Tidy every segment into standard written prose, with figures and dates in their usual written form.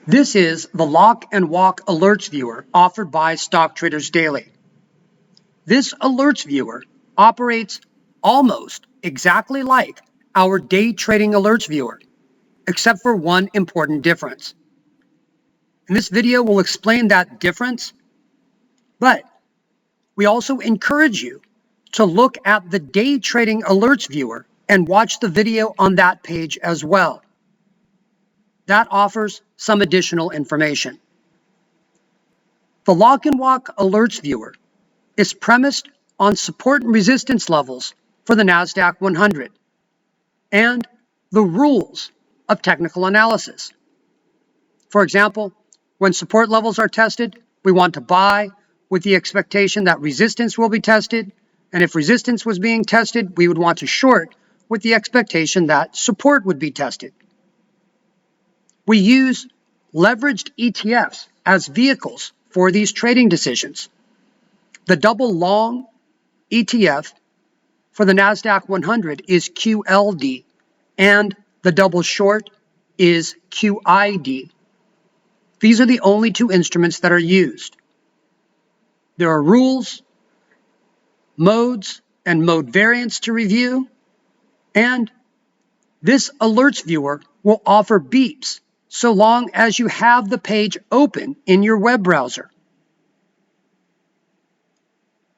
This is the Lock and Walk Alerts Viewer offered by Stock Traders Daily. This Alerts Viewer operates almost exactly like our Day Trading Alerts Viewer, except for one important difference. And this video will explain that difference, but we also encourage you to look at the Day Trading Alerts Viewer and watch the video on that page as well. That offers some additional information. The Lock and Walk Alerts Viewer is premised on support and resistance levels for the NASDAQ 100 and the rules of technical analysis. For example, when support levels are tested, we want to buy with the expectation that resistance will be tested, and if resistance was being tested, we would want to short with the expectation that support would be tested. We use leveraged ETFs as vehicles for these trading decisions. The double long ETF for the NASDAQ 100 is QLD, and the double short is QID. These are the only two instruments that are used. There are rules, modes, and mode variants to review, and this Alerts Viewer will offer beeps so long as you have the page open in your web browser.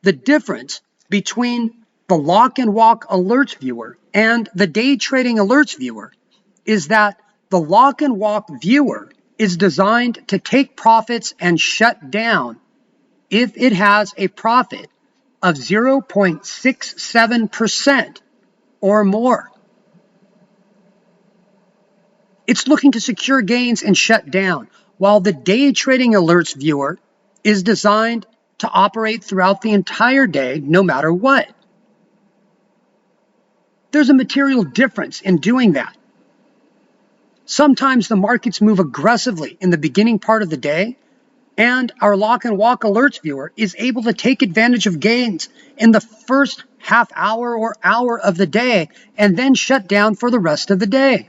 The difference between the Lock and Walk Alerts Viewer and the Day Trading Alerts Viewer is that the Lock and Walk Viewer is designed to take profits and shut down if it has a profit of 0.67% or more. It's looking to secure gains and shut down, while the Day Trading Alerts Viewer is designed to operate throughout the entire day, no matter what. There's a material difference in doing that. Sometimes the markets move aggressively in the beginning part of the day, and our Lock and Walk Alerts Viewer is able to take advantage of gains in the first half hour or hour of the day and then shut down for the rest of the day.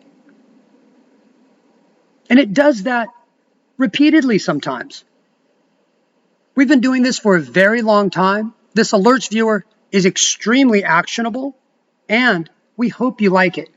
And it does that repeatedly sometimes. We've been doing this for a very long time. This Alerts Viewer is extremely actionable, and we hope you like it.